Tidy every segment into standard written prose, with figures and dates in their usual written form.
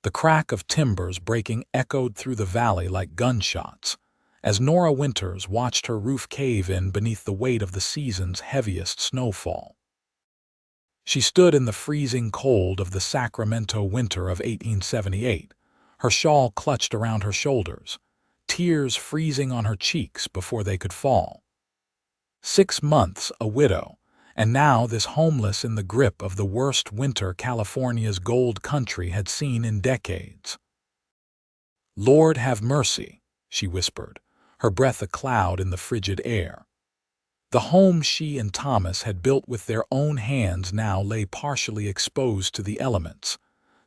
The crack of timbers breaking echoed through the valley like gunshots, as Nora Winters watched her roof cave in beneath the weight of the season's heaviest snowfall. She stood in the freezing cold of the Sacramento winter of 1878, her shawl clutched around her shoulders, tears freezing on her cheeks before they could fall. 6 months a widow, and now this homeless in the grip of the worst winter California's gold country had seen in decades. "Lord have mercy," she whispered, her breath a cloud in the frigid air. The home she and Thomas had built with their own hands now lay partially exposed to the elements,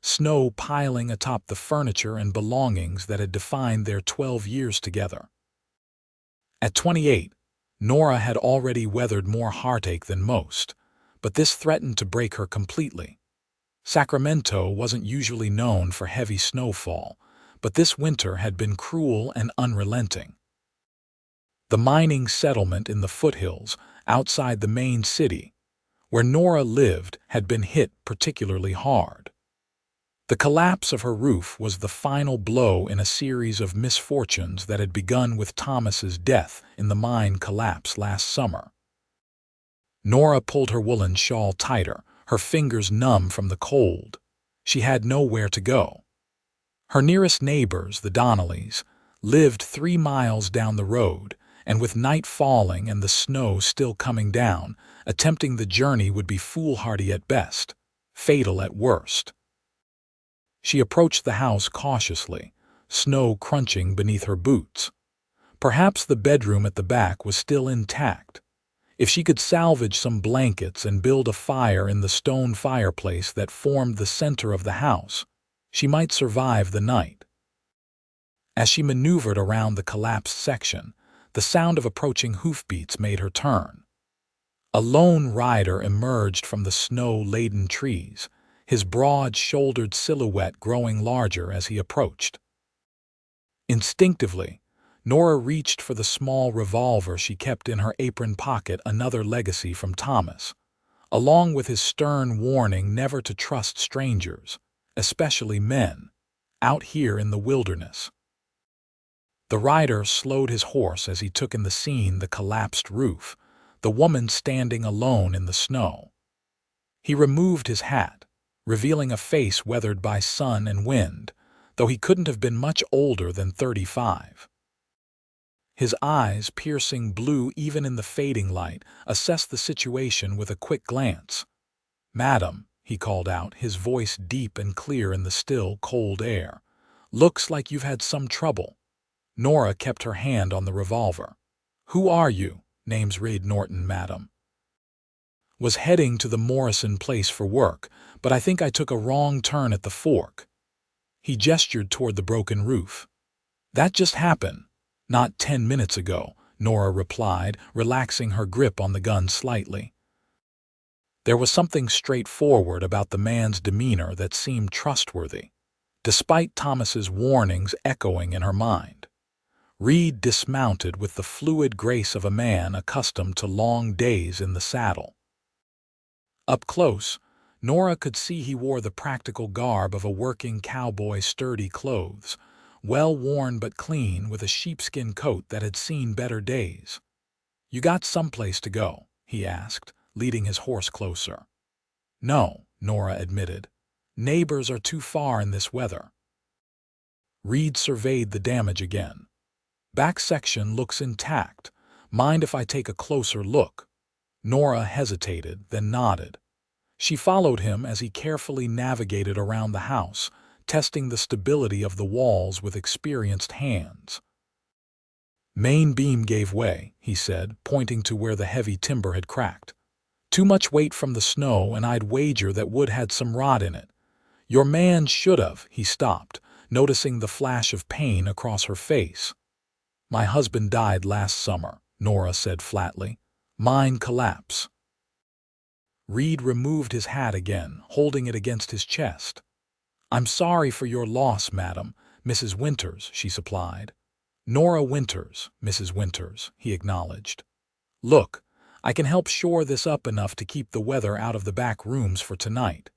snow piling atop the furniture and belongings that had defined their 12 years together. At 28, Nora had already weathered more heartache than most, but this threatened to break her completely. Sacramento wasn't usually known for heavy snowfall, but this winter had been cruel and unrelenting. The mining settlement in the foothills outside the main city, where Nora lived, had been hit particularly hard. The collapse of her roof was the final blow in a series of misfortunes that had begun with Thomas's death in the mine collapse last summer. Nora pulled her woolen shawl tighter, her fingers numb from the cold. She had nowhere to go. Her nearest neighbors, the Donnellys, lived 3 miles down the road, and with night falling and the snow still coming down, attempting the journey would be foolhardy at best, fatal at worst. She approached the house cautiously, snow crunching beneath her boots. Perhaps the bedroom at the back was still intact. If she could salvage some blankets and build a fire in the stone fireplace that formed the center of the house, she might survive the night. As she maneuvered around the collapsed section, the sound of approaching hoofbeats made her turn. A lone rider emerged from the snow-laden trees, his broad-shouldered silhouette growing larger as he approached. Instinctively, Nora reached for the small revolver she kept in her apron pocket, another legacy from Thomas, along with his stern warning never to trust strangers, especially men, out here in the wilderness. The rider slowed his horse as he took in the scene: the collapsed roof, the woman standing alone in the snow. He removed his hat, revealing a face weathered by sun and wind, though he couldn't have been much older than 35. His eyes, piercing blue even in the fading light, assessed the situation with a quick glance. "Madam," he called out, his voice deep and clear in the still, cold air, "looks like you've had some trouble." Nora kept her hand on the revolver. "Who are you?" "Name's Reed Norton, madam. Was heading to the Morrison place for work, but I think I took a wrong turn at the fork." He gestured toward the broken roof. "That just happened. Not 10 minutes ago," Nora replied, relaxing her grip on the gun slightly. There was something straightforward about the man's demeanor that seemed trustworthy, despite Thomas's warnings echoing in her mind. Reed dismounted with the fluid grace of a man accustomed to long days in the saddle. Up close, Nora could see he wore the practical garb of a working cowboy: sturdy clothes, well worn but clean, with a sheepskin coat that had seen better days. "You got someplace to go?" he asked, leading his horse closer. "No," Nora admitted. "Neighbors are too far in this weather." Reed surveyed the damage again. "Back section looks intact. Mind if I take a closer look?" Nora hesitated, then nodded. She followed him as he carefully navigated around the house, testing the stability of the walls with experienced hands. "Main beam gave way," he said, pointing to where the heavy timber had cracked. "Too much weight from the snow, and I'd wager that wood had some rot in it. Your man should have." He stopped, noticing the flash of pain across her face. "My husband died last summer," Nora said flatly. "Mine collapse." Reed removed his hat again, holding it against his chest. "I'm sorry for your loss, madam. Mrs. Winters," she supplied. "Nora Winters, Mrs. Winters," he acknowledged. "Look, I can help shore this up enough to keep the weather out of the back rooms for tonight.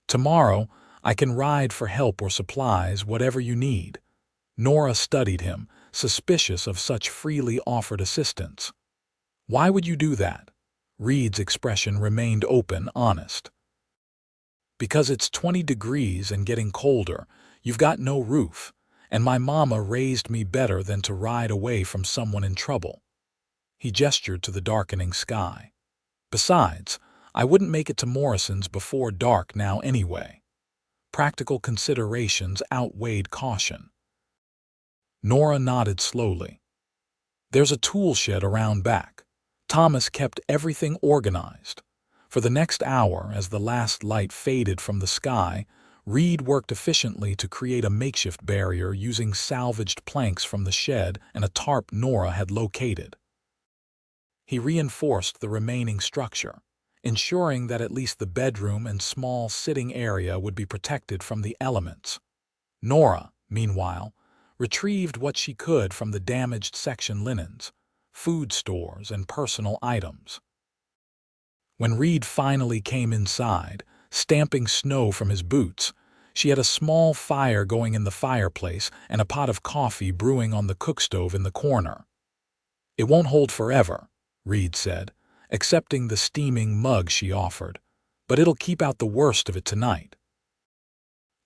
Tomorrow, I can ride for help or supplies, whatever you need. Nora studied him, suspicious of such freely offered assistance. Why would you do that? Reed's expression remained open, honest. Because it's 20 degrees and getting colder, you've got no roof, and my mama raised me better than to ride away from someone in trouble. He gestured to the darkening sky. Besides, I wouldn't make it to Morrison's before dark now anyway. Practical considerations outweighed caution. Nora nodded slowly. There's a tool shed around back. Thomas kept everything organized. For the next hour, as the last light faded from the sky, Reed worked efficiently to create a makeshift barrier using salvaged planks from the shed and a tarp Nora had located. He reinforced the remaining structure, ensuring that at least the bedroom and small sitting area would be protected from the elements. Nora, meanwhile, retrieved what she could from the damaged section linens, food stores, and personal items. When Reed finally came inside, stamping snow from his boots, she had a small fire going in the fireplace and a pot of coffee brewing on the cookstove in the corner. "It won't hold forever," Reed said, accepting the steaming mug she offered, "but it'll keep out the worst of it tonight.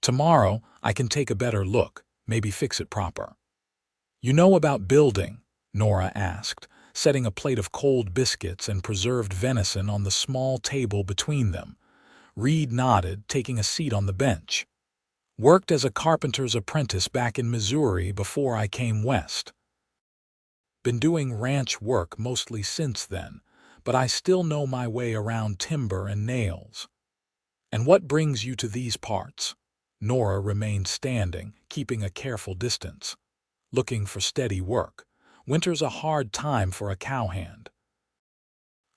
Tomorrow I can take a better look, maybe fix it proper." "You know about building?" Nora asked, setting a plate of cold biscuits and preserved venison on the small table between them. Reed nodded, taking a seat on the bench. "Worked as a carpenter's apprentice back in Missouri before I came west. Been doing ranch work mostly since then, but I still know my way around timber and nails." "And what brings you to these parts?" Nora remained standing, keeping a careful distance. "Looking for steady work. Winter's a hard time for a cowhand.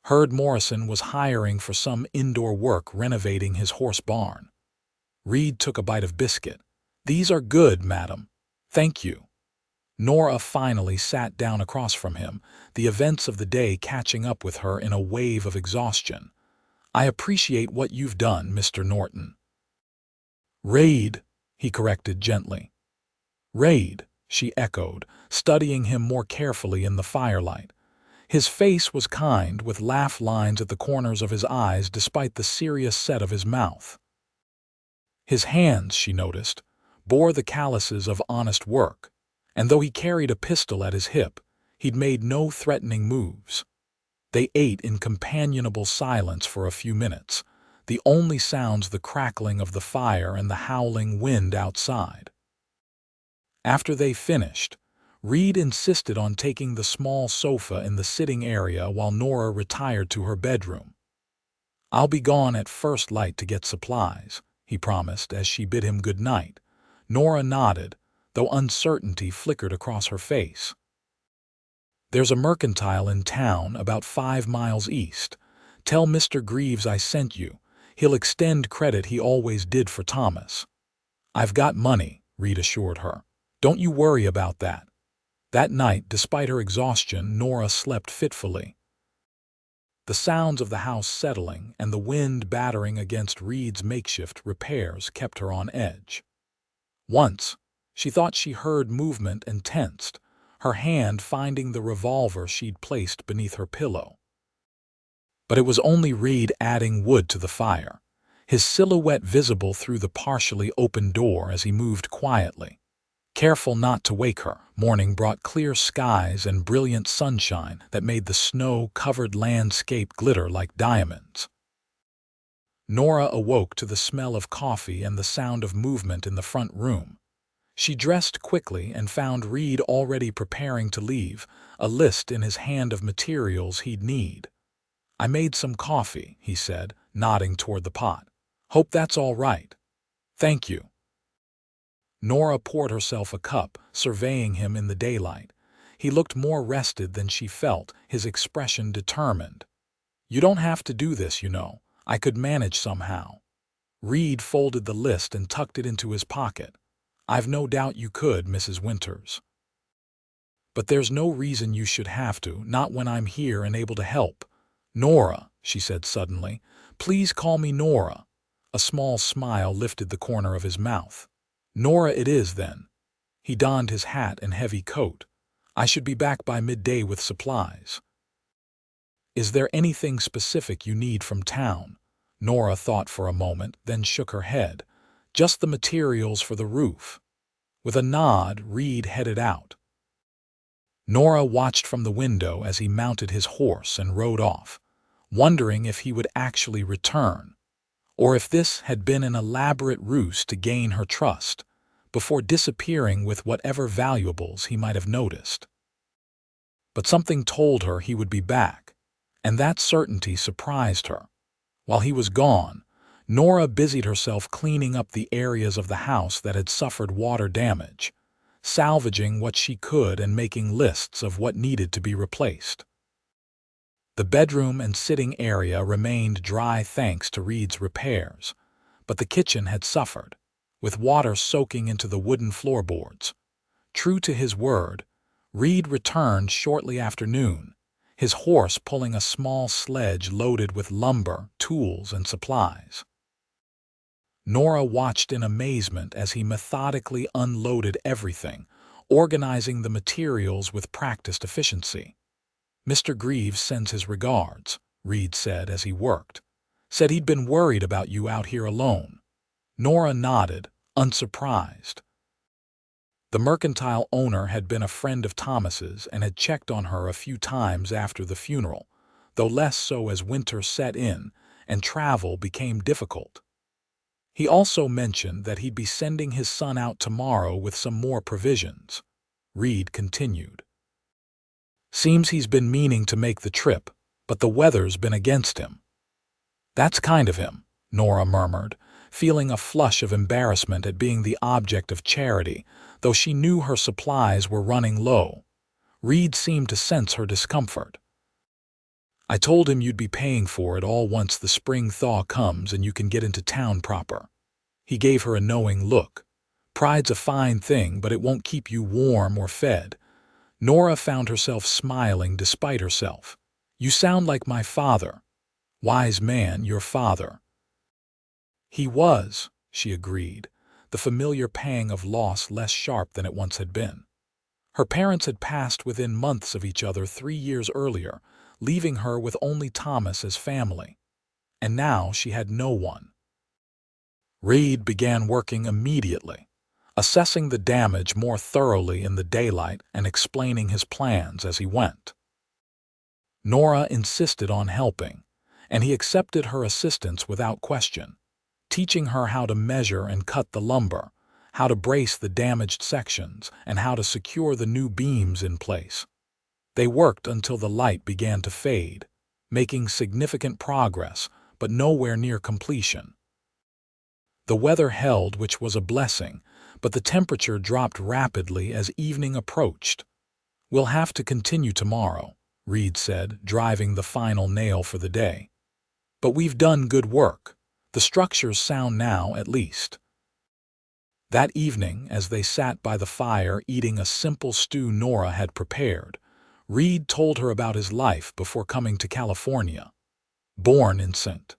Heard Morrison was hiring for some indoor work renovating his horse barn." Reed took a bite of biscuit. "These are good, madam. Thank you." Nora finally sat down across from him, the events of the day catching up with her in a wave of exhaustion. "I appreciate what you've done, Mr. Norton." "Reed," he corrected gently. "Reed," she echoed, studying him more carefully in the firelight. His face was kind, with laugh lines at the corners of his eyes despite the serious set of his mouth. His hands, she noticed, bore the calluses of honest work, and though he carried a pistol at his hip, he'd made no threatening moves. They ate in companionable silence for a few minutes, the only sounds the crackling of the fire and the howling wind outside. After they finished, Reed insisted on taking the small sofa in the sitting area while Nora retired to her bedroom. "I'll be gone at first light to get supplies," he promised as she bid him good night. Nora nodded, though uncertainty flickered across her face. "There's a mercantile in town about 5 miles east. Tell Mr. Greaves I sent you. He'll extend credit he always did for Thomas." "I've got money," Reed assured her. "Don't you worry about that." That night, despite her exhaustion, Nora slept fitfully. The sounds of the house settling and the wind battering against Reed's makeshift repairs kept her on edge. Once, she thought she heard movement and tensed, her hand finding the revolver she'd placed beneath her pillow. But it was only Reed adding wood to the fire, his silhouette visible through the partially open door as he moved quietly. Careful not to wake her, morning brought clear skies and brilliant sunshine that made the snow-covered landscape glitter like diamonds. Nora awoke to the smell of coffee and the sound of movement in the front room. She dressed quickly and found Reed already preparing to leave, a list in his hand of materials he'd need. "I made some coffee," he said, nodding toward the pot. "Hope that's all right." "Thank you." Nora poured herself a cup, surveying him in the daylight. He looked more rested than she felt, his expression determined. "You don't have to do this, you know. I could manage somehow." Reed folded the list and tucked it into his pocket. "I've no doubt you could, Mrs. Winters. But there's no reason you should have to, not when I'm here and able to help." "Nora," she said suddenly. "Please call me Nora. A small smile lifted the corner of his mouth. "Nora it is, then." He donned his hat and heavy coat. "I should be back by midday with supplies." "Is there anything specific you need from town?" Nora thought for a moment, then shook her head. "Just the materials for the roof." With a nod, Reed headed out. Nora watched from the window as he mounted his horse and rode off, wondering if he would actually return, or if this had been an elaborate ruse to gain her trust, before disappearing with whatever valuables he might have noticed. But something told her he would be back, and that certainty surprised her. While he was gone, Nora busied herself cleaning up the areas of the house that had suffered water damage, salvaging what she could and making lists of what needed to be replaced. The bedroom and sitting area remained dry thanks to Reed's repairs, but the kitchen had suffered, with water soaking into the wooden floorboards. True to his word, Reed returned shortly after noon, his horse pulling a small sledge loaded with lumber, tools, and supplies. Nora watched in amazement as he methodically unloaded everything, organizing the materials with practiced efficiency. "Mr. Greaves sends his regards," Reed said as he worked. "Said he'd been worried about you out here alone." Nora nodded, unsurprised. The mercantile owner had been a friend of Thomas's and had checked on her a few times after the funeral, though less so as winter set in and travel became difficult. He also mentioned that he'd be sending his son out tomorrow with some more provisions. Reed continued. "Seems he's been meaning to make the trip, but the weather's been against him." "That's kind of him," Nora murmured, feeling a flush of embarrassment at being the object of charity, though she knew her supplies were running low. Reed seemed to sense her discomfort. "I told him you'd be paying for it all once the spring thaw comes and you can get into town proper." He gave her a knowing look. "Pride's a fine thing, but it won't keep you warm or fed." Nora found herself smiling despite herself. "You sound like my father." "Wise man, your father." "He was," she agreed, the familiar pang of loss less sharp than it once had been. Her parents had passed within months of each other 3 years earlier, leaving her with only Thomas as family. And now she had no one. Reed began working immediately, assessing the damage more thoroughly in the daylight and explaining his plans as he went. Nora insisted on helping, and he accepted her assistance without question, teaching her how to measure and cut the lumber, how to brace the damaged sections, and how to secure the new beams in place. They worked until the light began to fade, making significant progress, but nowhere near completion. The weather held, which was a blessing, but the temperature dropped rapidly as evening approached. "We'll have to continue tomorrow," Reed said, driving the final nail for the day. "But we've done good work. The structure's sound now, at least." That evening, as they sat by the fire eating a simple stew Nora had prepared, Reed told her about his life before coming to California. Born in St.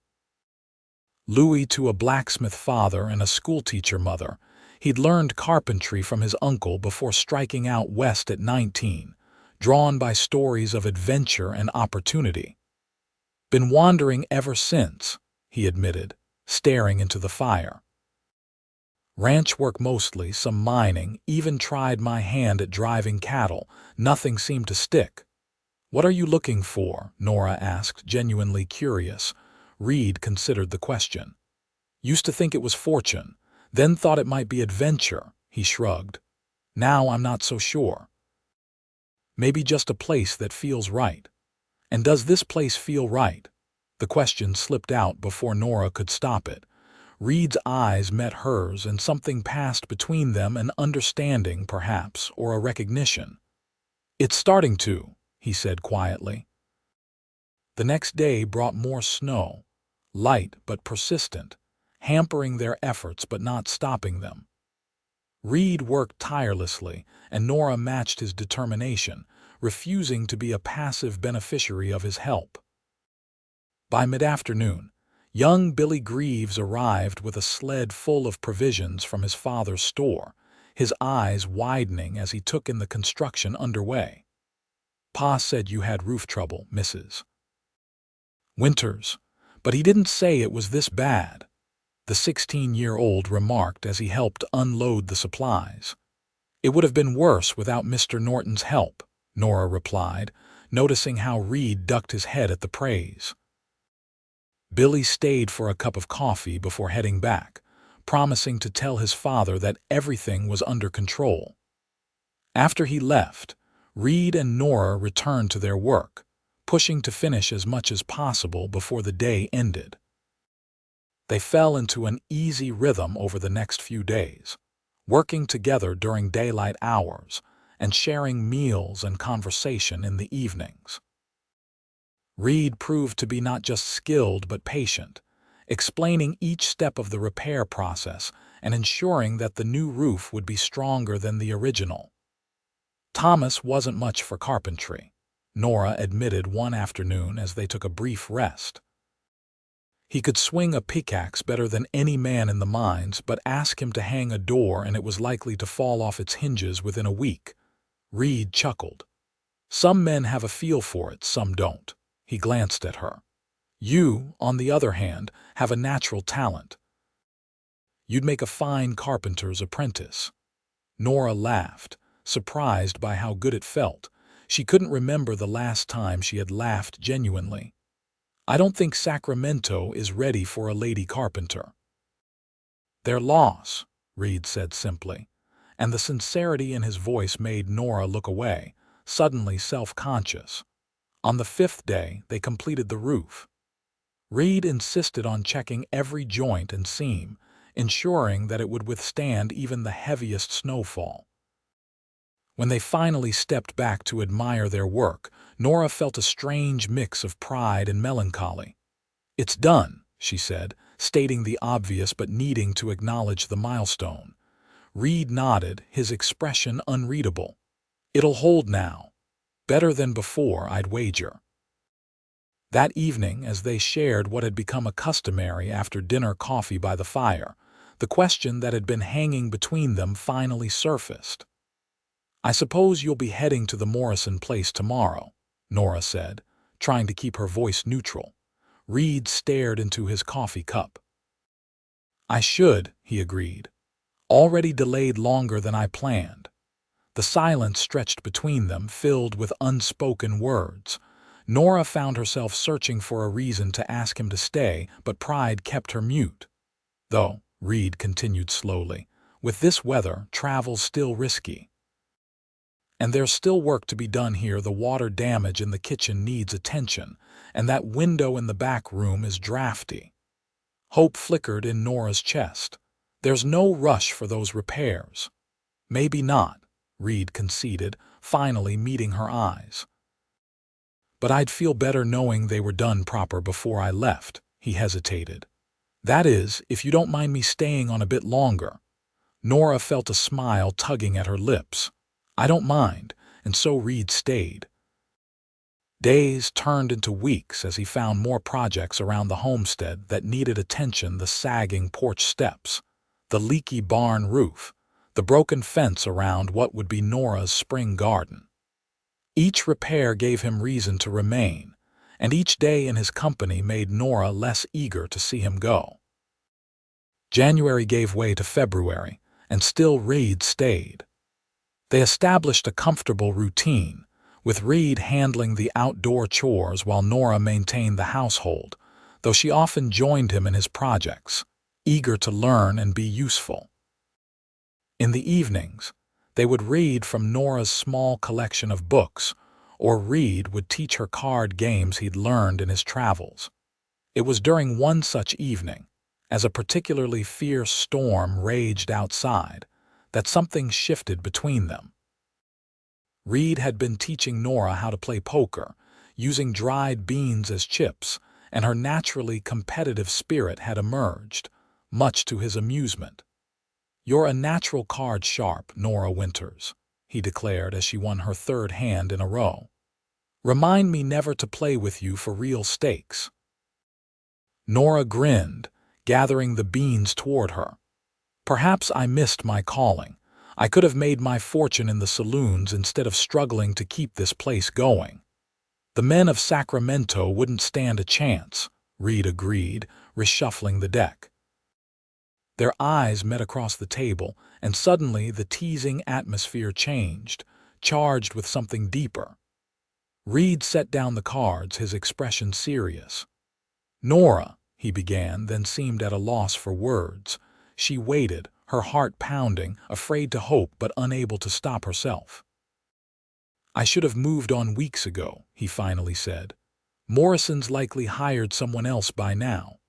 Louis to a blacksmith father and a schoolteacher mother, he'd learned carpentry from his uncle before striking out west at 19, drawn by stories of adventure and opportunity. "Been wandering ever since," he admitted, staring into the fire. "Ranch work mostly, some mining, even tried my hand at driving cattle. Nothing seemed to stick." "What are you looking for?" Nora asked, genuinely curious. Reed considered the question. "Used to think it was fortune, then thought it might be adventure," he shrugged. "Now I'm not so sure. Maybe just a place that feels right." "And does this place feel right?" The question slipped out before Nora could stop it. Reed's eyes met hers, and something passed between them, an understanding, perhaps, or a recognition. "It's starting to," he said quietly. The next day brought more snow, light but persistent, hampering their efforts but not stopping them. Reed worked tirelessly, and Nora matched his determination, refusing to be a passive beneficiary of his help. By mid-afternoon, Young Billy Greaves arrived with a sled full of provisions from his father's store, his eyes widening as he took in the construction underway. "Pa said you had roof trouble, Mrs. Winters, but he didn't say it was this bad," the 16-year-old remarked as he helped unload the supplies. "It would have been worse without Mr. Norton's help," Nora replied, noticing how Reed ducked his head at the praise. Billy stayed for a cup of coffee before heading back, promising to tell his father that everything was under control. After he left, Reed and Nora returned to their work, pushing to finish as much as possible before the day ended. They fell into an easy rhythm over the next few days, working together during daylight hours and sharing meals and conversation in the evenings. Reed proved to be not just skilled but patient, explaining each step of the repair process and ensuring that the new roof would be stronger than the original. Thomas wasn't much for carpentry, Nora admitted one afternoon as they took a brief rest. He could swing a pickaxe better than any man in the mines, but ask him to hang a door and it was likely to fall off its hinges within a week. Reed chuckled. "Some men have a feel for it, some don't." He glanced at her. "You, on the other hand, have a natural talent. You'd make a fine carpenter's apprentice." Nora laughed, surprised by how good it felt. She couldn't remember the last time she had laughed genuinely. "I don't think Sacramento is ready for a lady carpenter." "Their loss," Reed said simply, and the sincerity in his voice made Nora look away, suddenly self-conscious. On the 5th day, they completed the roof. Reed insisted on checking every joint and seam, ensuring that it would withstand even the heaviest snowfall. When they finally stepped back to admire their work, Nora felt a strange mix of pride and melancholy. "It's done," she said, stating the obvious but needing to acknowledge the milestone. Reed nodded, his expression unreadable. "It'll hold now. Better than before, I'd wager." That evening, as they shared what had become a customary after-dinner coffee by the fire, the question that had been hanging between them finally surfaced. "I suppose you'll be heading to the Morrison place tomorrow," Nora said, trying to keep her voice neutral. Reed stared into his coffee cup. "I should," he agreed. "Already delayed longer than I planned." The silence stretched between them, filled with unspoken words. Nora found herself searching for a reason to ask him to stay, but pride kept her mute. "Though," Reed continued slowly, "with this weather, travel's still risky. And there's still work to be done here. The water damage in the kitchen needs attention, and that window in the back room is drafty." Hope flickered in Nora's chest. "There's no rush for those repairs." "Maybe not," Reed conceded, finally meeting her eyes. "But I'd feel better knowing they were done proper before I left," he hesitated. "That is, if you don't mind me staying on a bit longer." Nora felt a smile tugging at her lips. "I don't mind," and so Reed stayed. Days turned into weeks as he found more projects around the homestead that needed attention: the sagging porch steps, the leaky barn roof, the broken fence around what would be Nora's spring garden. Each repair gave him reason to remain, and each day in his company made Nora less eager to see him go. January gave way to February, and still Reed stayed. They established a comfortable routine, with Reed handling the outdoor chores while Nora maintained the household, though she often joined him in his projects, eager to learn and be useful. In the evenings, they would read from Nora's small collection of books, or Reed would teach her card games he'd learned in his travels. It was during one such evening, as a particularly fierce storm raged outside, that something shifted between them. Reed had been teaching Nora how to play poker, using dried beans as chips, and her naturally competitive spirit had emerged, much to his amusement. "You're a natural card sharp, Nora Winters," he declared as she won her 3rd hand in a row. "Remind me never to play with you for real stakes." Nora grinned, gathering the beans toward her. Perhaps I missed my calling. I could have made my fortune in the saloons instead of struggling to keep this place going. The men of Sacramento wouldn't stand a chance, Reed agreed, reshuffling the deck. Their eyes met across the table, and suddenly the teasing atmosphere changed, charged with something deeper. Reed set down the cards, his expression serious. "Nora," he began, then seemed at a loss for words. She waited, her heart pounding, afraid to hope but unable to stop herself. "I should have moved on weeks ago," he finally said. "Morrison's likely hired someone else by now."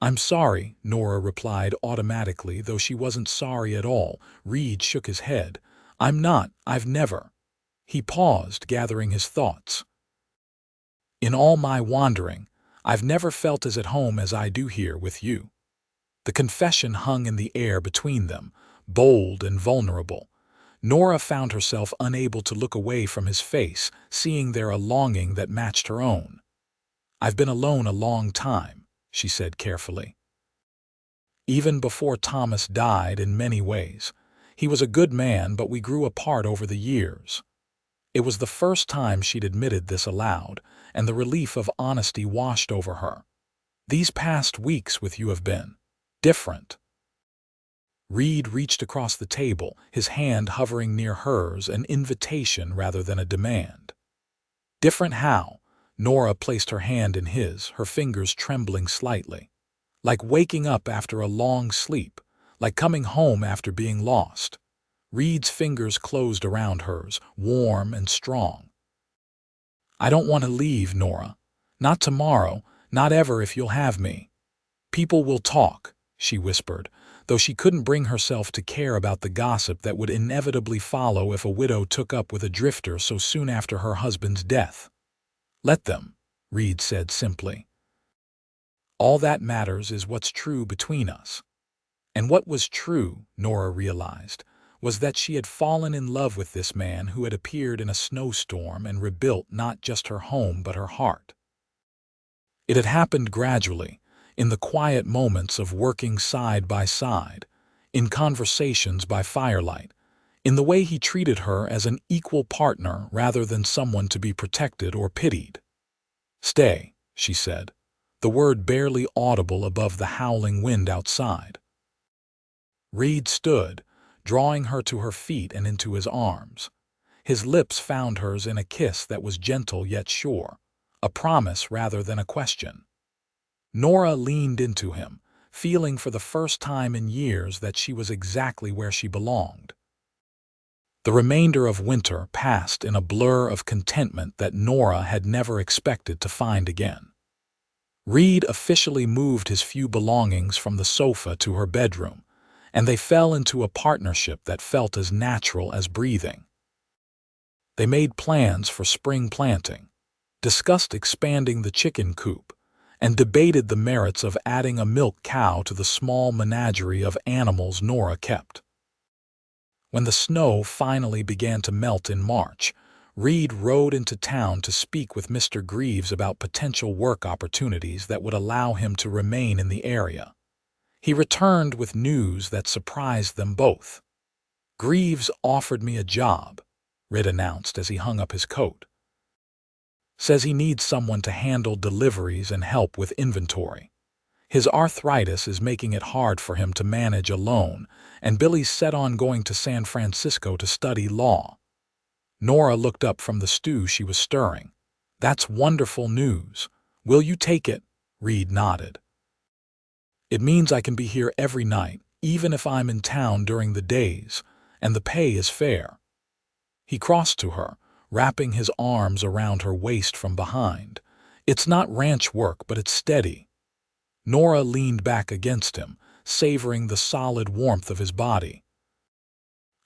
"I'm sorry," Nora replied automatically, though she wasn't sorry at all. Reed shook his head. "I'm not. I've never." He paused, gathering his thoughts. "In all my wandering, I've never felt as at home as I do here with you." The confession hung in the air between them, bold and vulnerable. Nora found herself unable to look away from his face, seeing there a longing that matched her own. "I've been alone a long time," she said carefully. "Even before Thomas died in many ways. He was a good man, but we grew apart over the years." It was the first time she'd admitted this aloud, and the relief of honesty washed over her. "These past weeks with you have been different." Reed reached across the table, his hand hovering near hers, an invitation rather than a demand. "Different how?" Nora placed her hand in his, her fingers trembling slightly. "Like waking up after a long sleep, like coming home after being lost." Reed's fingers closed around hers, warm and strong. "I don't want to leave, Nora. Not tomorrow, not ever if you'll have me." "People will talk," she whispered, though she couldn't bring herself to care about the gossip that would inevitably follow if a widow took up with a drifter so soon after her husband's death. "Let them," Reed said simply. "All that matters is what's true between us." And what was true, Nora realized, was that she had fallen in love with this man who had appeared in a snowstorm and rebuilt not just her home but her heart. It had happened gradually, in the quiet moments of working side by side, in conversations by firelight, in the way he treated her as an equal partner rather than someone to be protected or pitied. "Stay," she said, the word barely audible above the howling wind outside. Reed stood, drawing her to her feet and into his arms. His lips found hers in a kiss that was gentle yet sure, a promise rather than a question. Nora leaned into him, feeling for the first time in years that she was exactly where she belonged. The remainder of winter passed in a blur of contentment that Nora had never expected to find again. Reed officially moved his few belongings from the sofa to her bedroom, and they fell into a partnership that felt as natural as breathing. They made plans for spring planting, discussed expanding the chicken coop, and debated the merits of adding a milk cow to the small menagerie of animals Nora kept. When the snow finally began to melt in March, Reed rode into town to speak with Mr. Greaves about potential work opportunities that would allow him to remain in the area. He returned with news that surprised them both. "Greaves offered me a job," Reed announced as he hung up his coat. "Says he needs someone to handle deliveries and help with inventory. His arthritis is making it hard for him to manage alone, and Billy's set on going to San Francisco to study law." Nora looked up from the stew she was stirring. "That's wonderful news. Will you take it?" Reed nodded. "It means I can be here every night, even if I'm in town during the days, and the pay is fair." He crossed to her, wrapping his arms around her waist from behind. "It's not ranch work, but it's steady." Nora leaned back against him, savoring the solid warmth of his body.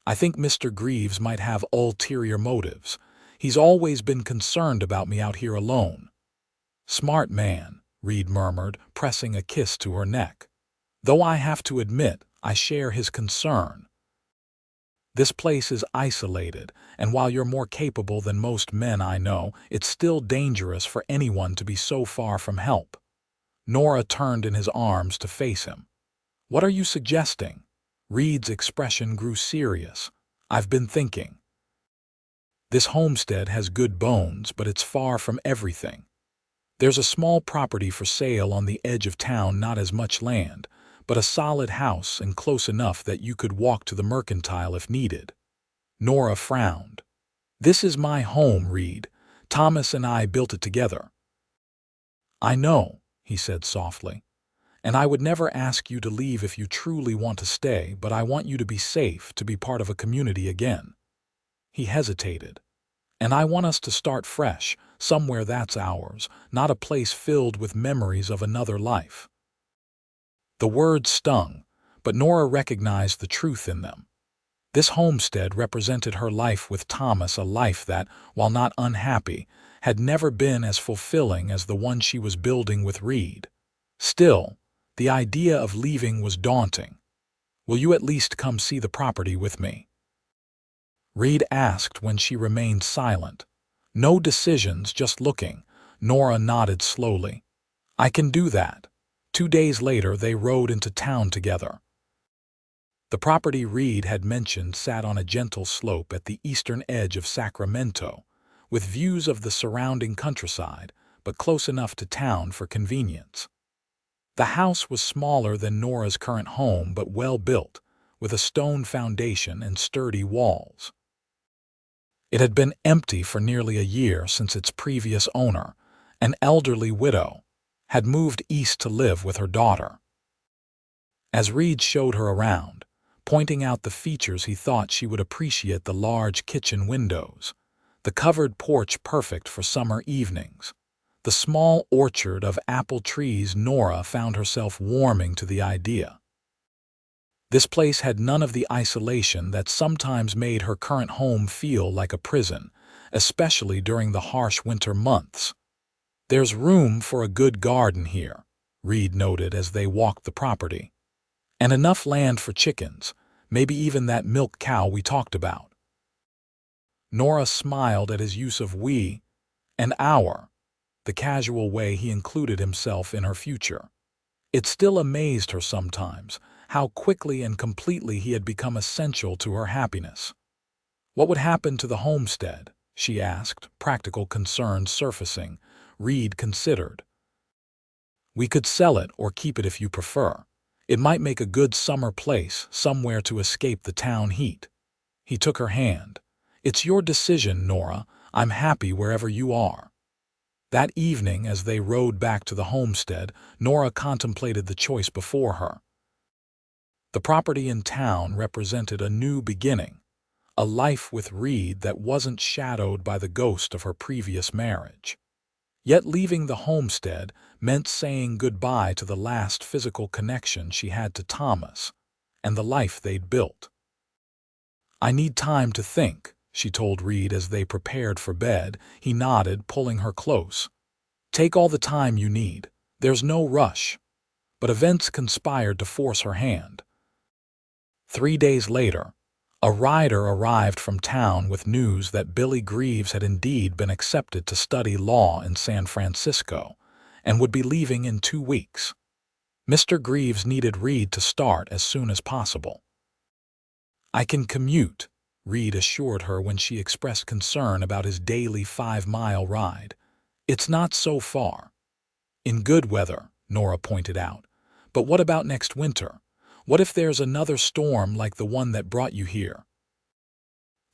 "I think Mr. Greaves might have ulterior motives. He's always been concerned about me out here alone." "Smart man," Reed murmured, pressing a kiss to her neck. "Though I have to admit, I share his concern. This place is isolated, and while you're more capable than most men I know, it's still dangerous for anyone to be so far from help." Nora turned in his arms to face him. "What are you suggesting?" Reed's expression grew serious. "I've been thinking. This homestead has good bones, but it's far from everything. There's a small property for sale on the edge of town, not as much land, but a solid house and close enough that you could walk to the mercantile if needed." Nora frowned. "This is my home, Reed. Thomas and I built it together." "I know," he said softly, "and I would never ask you to leave if you truly want to stay, but I want you to be safe, to be part of a community again." He hesitated. "And I want us to start fresh, somewhere that's ours, not a place filled with memories of another life." The words stung, but Nora recognized the truth in them. This homestead represented her life with Thomas, a life that, while not unhappy, had never been as fulfilling as the one she was building with Reed. Still, the idea of leaving was daunting. "Will you at least come see the property with me?" Reed asked when she remained silent. "No decisions, just looking." Nora nodded slowly. "I can do that." 2 days later, they rode into town together. The property Reed had mentioned sat on a gentle slope at the eastern edge of Sacramento, with views of the surrounding countryside, but close enough to town for convenience. The house was smaller than Nora's current home, but well built, with a stone foundation and sturdy walls. It had been empty for nearly a year since its previous owner, an elderly widow, had moved east to live with her daughter. As Reed showed her around, pointing out the features, he thought she would appreciate the large kitchen windows, the covered porch perfect for summer evenings, the small orchard of apple trees. Nora found herself warming to the idea. This place had none of the isolation that sometimes made her current home feel like a prison, especially during the harsh winter months. "There's room for a good garden here," Reed noted as they walked the property. "And enough land for chickens, maybe even that milk cow we talked about." Nora smiled at his use of "we" and "our," the casual way he included himself in her future. It still amazed her sometimes how quickly and completely he had become essential to her happiness. "What would happen to the homestead?" she asked, practical concerns surfacing. Reed considered. "We could sell it or keep it if you prefer. It might make a good summer place, somewhere to escape the town heat." He took her hand. "It's your decision, Nora. I'm happy wherever you are." That evening, as they rode back to the homestead, Nora contemplated the choice before her. The property in town represented a new beginning, a life with Reed that wasn't shadowed by the ghost of her previous marriage. Yet leaving the homestead meant saying goodbye to the last physical connection she had to Thomas and the life they'd built. "I need time to think," she told Reed as they prepared for bed. He nodded, pulling her close. "Take all the time you need. There's no rush." But events conspired to force her hand. 3 days later, a rider arrived from town with news that Billy Greaves had indeed been accepted to study law in San Francisco and would be leaving in 2 weeks. Mr. Greaves needed Reed to start as soon as possible. "I can commute," Reed assured her when she expressed concern about his daily 5-mile ride. "It's not so far." "In good weather," Nora pointed out. "But what about next winter? What if there's another storm like the one that brought you here?"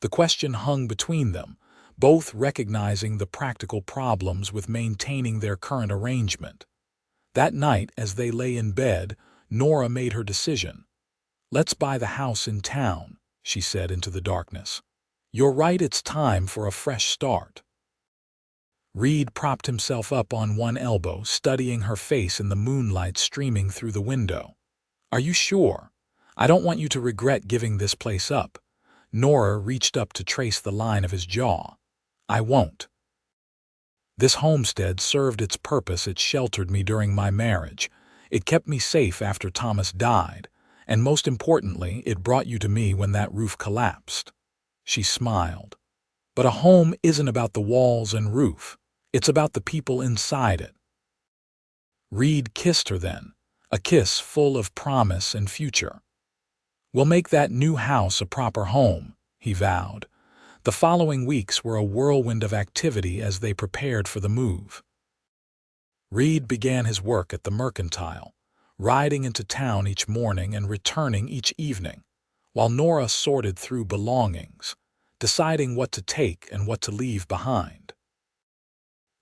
The question hung between them, both recognizing the practical problems with maintaining their current arrangement. That night, as they lay in bed, Nora made her decision. "Let's buy the house in town," she said into the darkness. "You're right, it's time for a fresh start." Reed propped himself up on one elbow, studying her face in the moonlight streaming through the window. "Are you sure? I don't want you to regret giving this place up." Nora reached up to trace the line of his jaw. "I won't. This homestead served its purpose. It sheltered me during my marriage. It kept me safe after Thomas died. And most importantly, it brought you to me when that roof collapsed." She smiled. "But a home isn't about the walls and roof. It's about the people inside it." Reed kissed her then, a kiss full of promise and future. "We'll make that new house a proper home," he vowed. The following weeks were a whirlwind of activity as they prepared for the move. Reed began his work at the mercantile, riding into town each morning and returning each evening, while Nora sorted through belongings, deciding what to take and what to leave behind.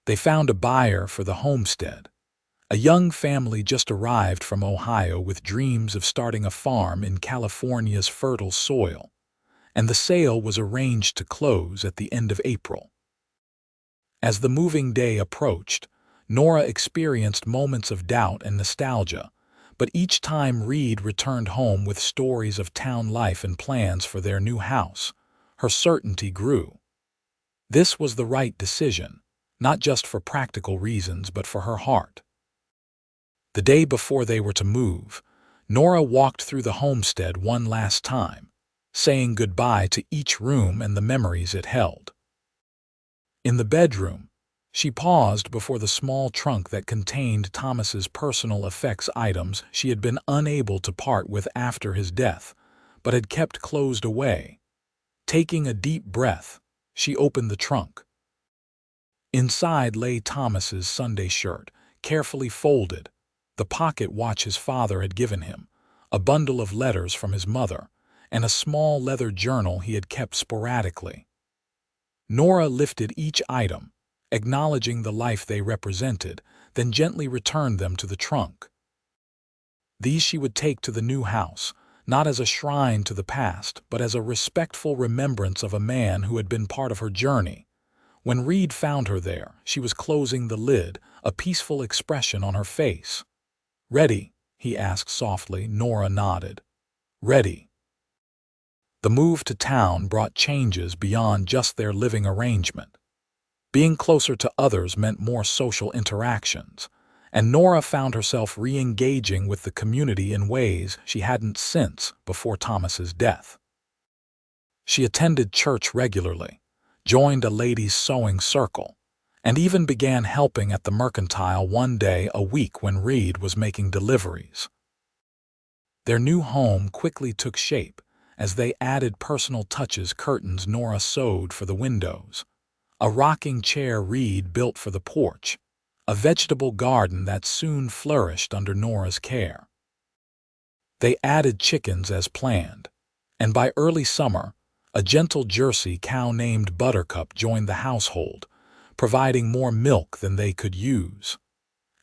They found a buyer for the homestead, a young family just arrived from Ohio with dreams of starting a farm in California's fertile soil, and the sale was arranged to close at the end of April. As the moving day approached, Nora experienced moments of doubt and nostalgia, but each time Reed returned home with stories of town life and plans for their new house, her certainty grew. This was the right decision, not just for practical reasons but for her heart. The day before they were to move, Nora walked through the homestead one last time, saying goodbye to each room and the memories it held. In the bedroom, she paused before the small trunk that contained Thomas's personal effects items she had been unable to part with after his death, but had kept closed away. Taking a deep breath, she opened the trunk. Inside lay Thomas's Sunday shirt, carefully folded, the pocket watch his father had given him, a bundle of letters from his mother, and a small leather journal he had kept sporadically. Nora lifted each item, acknowledging the life they represented, then gently returned them to the trunk. These she would take to the new house, not as a shrine to the past, but as a respectful remembrance of a man who had been part of her journey. When Reed found her there, she was closing the lid, a peaceful expression on her face. "Ready?" he asked softly. Nora nodded. "Ready." The move to town brought changes beyond just their living arrangement. Being closer to others meant more social interactions, and Nora found herself re-engaging with the community in ways she hadn't since before Thomas's death. She attended church regularly, joined a ladies' sewing circle, and even began helping at the mercantile one day a week when Reed was making deliveries. Their new home quickly took shape as they added personal touches: curtains Nora sewed for the windows, a rocking chair Reed built for the porch, a vegetable garden that soon flourished under Nora's care. They added chickens as planned, and by early summer, a gentle Jersey cow named Buttercup joined the household, providing more milk than they could use.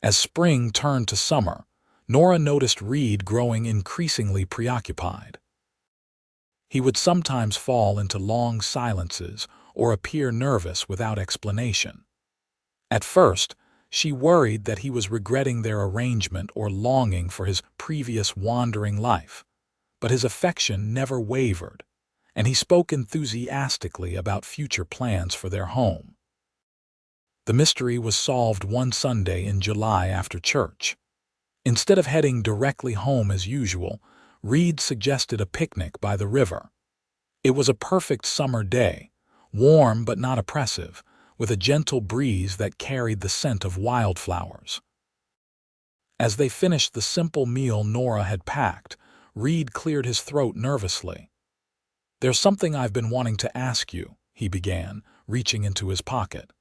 As spring turned to summer, Nora noticed Reed growing increasingly preoccupied. He would sometimes fall into long silences or appear nervous without explanation. At first, she worried that he was regretting their arrangement or longing for his previous wandering life, but his affection never wavered, and he spoke enthusiastically about future plans for their home. The mystery was solved one Sunday in July after church. Instead of heading directly home as usual, Reed suggested a picnic by the river. It was a perfect summer day, warm but not oppressive, with a gentle breeze that carried the scent of wildflowers. As they finished the simple meal Nora had packed, Reed cleared his throat nervously. "There's something I've been wanting to ask you," he began, reaching into his pocket.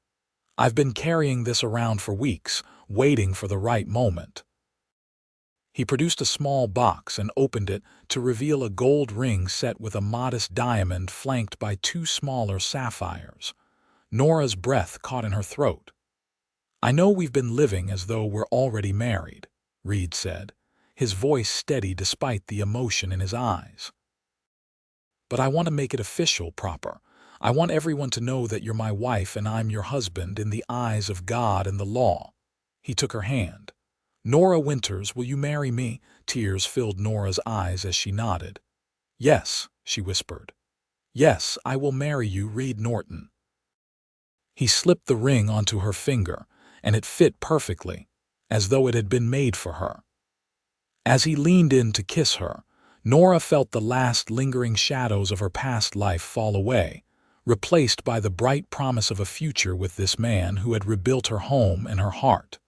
"I've been carrying this around for weeks, waiting for the right moment." He produced a small box and opened it to reveal a gold ring set with a modest diamond flanked by two smaller sapphires. Nora's breath caught in her throat. "I know we've been living as though we're already married," Reed said, his voice steady despite the emotion in his eyes. "But I want to make it official, proper. I want everyone to know that you're my wife and I'm your husband in the eyes of God and the law." He took her hand. "Nora Winters, will you marry me?" Tears filled Nora's eyes as she nodded. "Yes," she whispered. "Yes, I will marry you, Reed Norton." He slipped the ring onto her finger, and it fit perfectly, as though it had been made for her. As he leaned in to kiss her, Nora felt the last lingering shadows of her past life fall away, replaced by the bright promise of a future with this man who had rebuilt her home and her heart.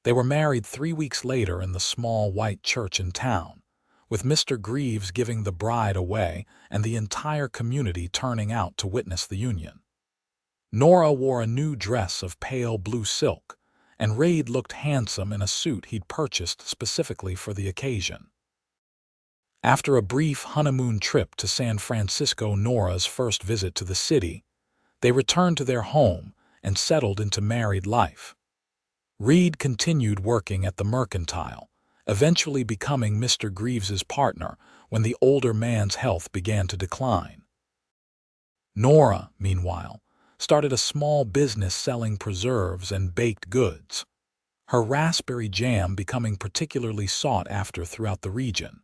They were married 3 weeks later in the small white church in town, with Mr. Greaves giving the bride away and the entire community turning out to witness the union. Nora wore a new dress of pale blue silk, and Reed looked handsome in a suit he'd purchased specifically for the occasion. After a brief honeymoon trip to San Francisco, Nora's first visit to the city, they returned to their home and settled into married life. Reed continued working at the Mercantile, eventually becoming Mr. Greaves's partner when the older man's health began to decline. Nora, meanwhile, started a small business selling preserves and baked goods, her raspberry jam becoming particularly sought after throughout the region.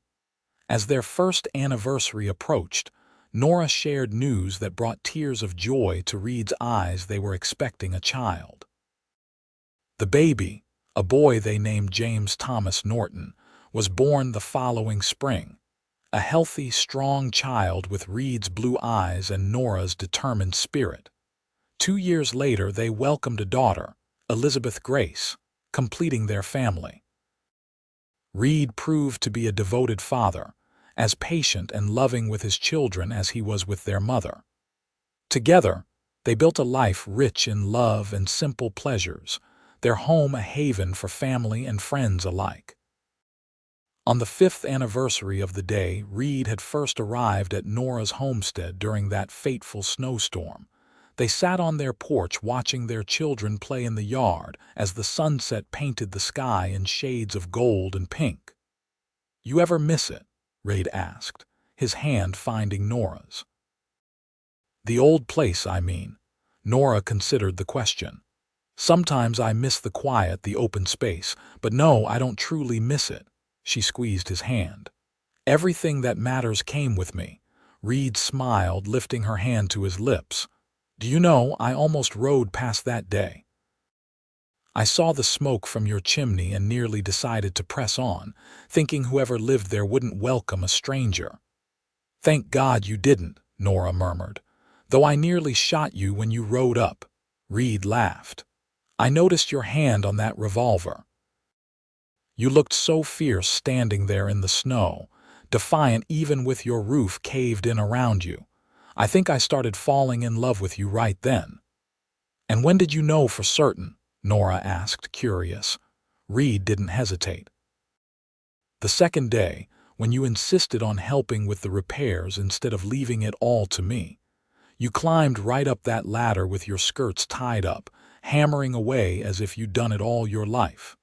As their first anniversary approached, Nora shared news that brought tears of joy to Reed's eyes. They were expecting a child. The baby, a boy they named James Thomas Norton, was born the following spring, a healthy, strong child with Reed's blue eyes and Nora's determined spirit. 2 years later, they welcomed a daughter, Elizabeth Grace, completing their family. Reed proved to be a devoted father, as patient and loving with his children as he was with their mother. Together, they built a life rich in love and simple pleasures, their home a haven for family and friends alike. On the 5th anniversary of the day Reed had first arrived at Nora's homestead during that fateful snowstorm, they sat on their porch watching their children play in the yard as the sunset painted the sky in shades of gold and pink. "You ever miss it?" Reed asked, his hand finding Nora's. "The old place, I mean." Nora considered the question. "Sometimes I miss the quiet, the open space, but no, I don't truly miss it." She squeezed his hand. "Everything that matters came with me." Reed smiled, lifting her hand to his lips. "Do you know, I almost rode past that day. I saw the smoke from your chimney and nearly decided to press on, thinking whoever lived there wouldn't welcome a stranger." "Thank God you didn't," Nora murmured, "though I nearly shot you when you rode up." Reed laughed. "I noticed your hand on that revolver. You looked so fierce standing there in the snow, defiant even with your roof caved in around you. I think I started falling in love with you right then." "And when did you know for certain?" Nora asked, curious. Reed didn't hesitate. "The second day, when you insisted on helping with the repairs instead of leaving it all to me. You climbed right up that ladder with your skirts tied up, hammering away as if you'd done it all your life."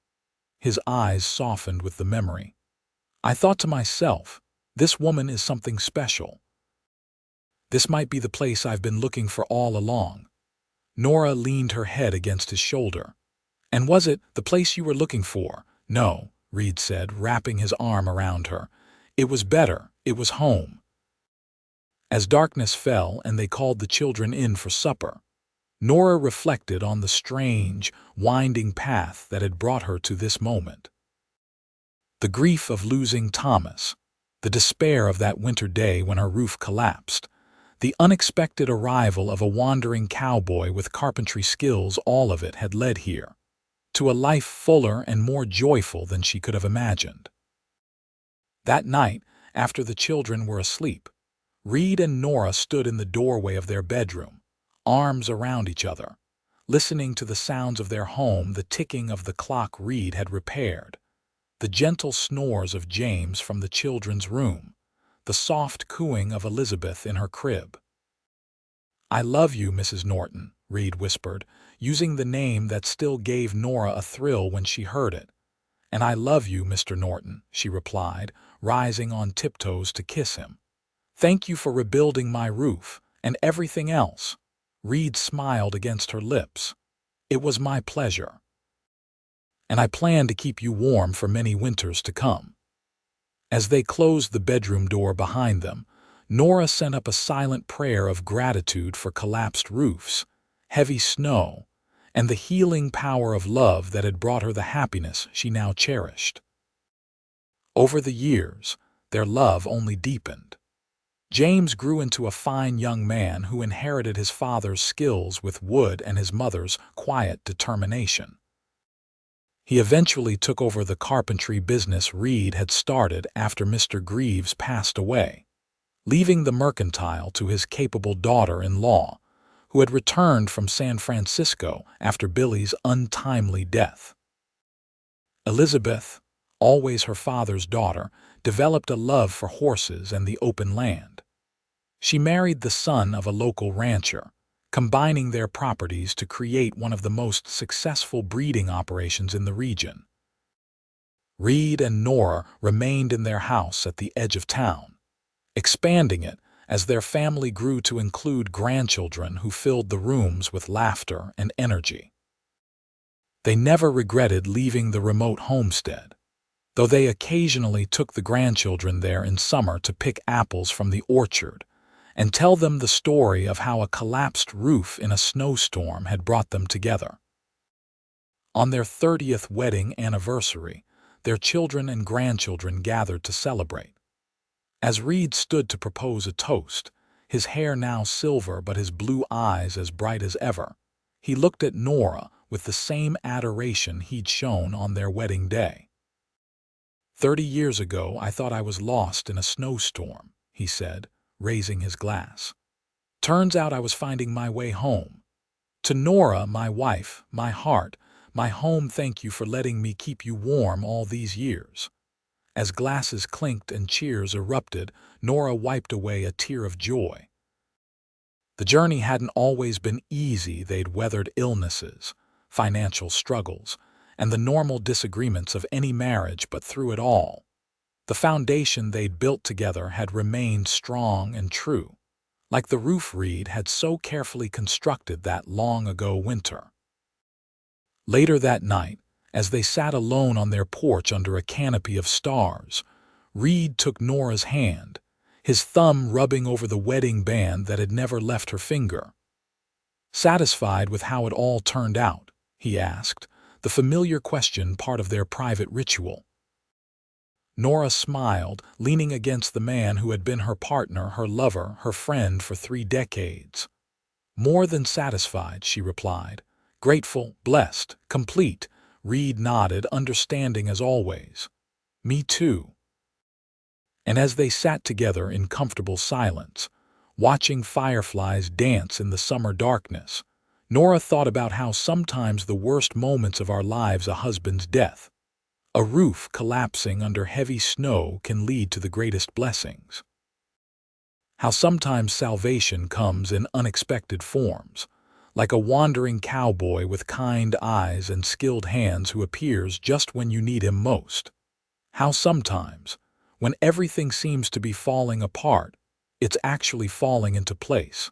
His eyes softened with the memory. "I thought to myself, this woman is something special. This might be the place I've been looking for all along." Nora leaned her head against his shoulder. "And was it the place you were looking for?" "No," Reed said, wrapping his arm around her. "It was better. It was home." As darkness fell and they called the children in for supper, Nora reflected on the strange, winding path that had brought her to this moment. The grief of losing Thomas, the despair of that winter day when her roof collapsed, the unexpected arrival of a wandering cowboy with carpentry skills, all of it had led here, to a life fuller and more joyful than she could have imagined. That night, after the children were asleep, Reed and Nora stood in the doorway of their bedroom, arms around each other, listening to the sounds of their home, the ticking of the clock Reed had repaired, the gentle snores of James from the children's room, the soft cooing of Elizabeth in her crib. "I love you, Mrs. Norton," Reed whispered, using the name that still gave Nora a thrill when she heard it. "And I love you, Mr. Norton," she replied, rising on tiptoes to kiss him. "Thank you for rebuilding my roof, and everything else." Reed smiled against her lips. "It was my pleasure. And I plan to keep you warm for many winters to come." As they closed the bedroom door behind them, Nora sent up a silent prayer of gratitude for collapsed roofs, heavy snow, and the healing power of love that had brought her the happiness she now cherished. Over the years, their love only deepened. James grew into a fine young man who inherited his father's skills with wood and his mother's quiet determination. He eventually took over the carpentry business Reed had started after Mr. Greaves passed away, leaving the mercantile to his capable daughter-in-law, who had returned from San Francisco after Billy's untimely death. Elizabeth, always her father's daughter, developed a love for horses and the open land. She married the son of a local rancher, combining their properties to create one of the most successful breeding operations in the region. Reed and Nora remained in their house at the edge of town, expanding it as their family grew to include grandchildren who filled the rooms with laughter and energy. They never regretted leaving the remote homestead, though they occasionally took the grandchildren there in summer to pick apples from the orchard and tell them the story of how a collapsed roof in a snowstorm had brought them together. On their 30th wedding anniversary, their children and grandchildren gathered to celebrate. As Reed stood to propose a toast, his hair now silver but his blue eyes as bright as ever, he looked at Nora with the same adoration he'd shown on their wedding day. 30 years ago, I thought I was lost in a snowstorm, he said, raising his glass. Turns out I was finding my way home. To Nora, my wife, my heart, my home, thank you for letting me keep you warm all these years. As glasses clinked and cheers erupted, Nora wiped away a tear of joy. The journey hadn't always been easy. They'd weathered illnesses, financial struggles, and the normal disagreements of any marriage, but through it all, the foundation they'd built together had remained strong and true, like the roof Reed had so carefully constructed that long-ago winter. Later that night, as they sat alone on their porch under a canopy of stars, Reed took Nora's hand, his thumb rubbing over the wedding band that had never left her finger. Satisfied with how it all turned out, he asked, the familiar question part of their private ritual. Nora smiled, leaning against the man who had been her partner, her lover, her friend for 3 decades. More than satisfied, she replied. Grateful, blessed, complete. Reed nodded, understanding as always. Me too. And as they sat together in comfortable silence, watching fireflies dance in the summer darkness, Nora thought about how sometimes the worst moments of our lives, a husband's death, a roof collapsing under heavy snow, can lead to the greatest blessings. How sometimes salvation comes in unexpected forms, like a wandering cowboy with kind eyes and skilled hands who appears just when you need him most. How sometimes, when everything seems to be falling apart, it's actually falling into place.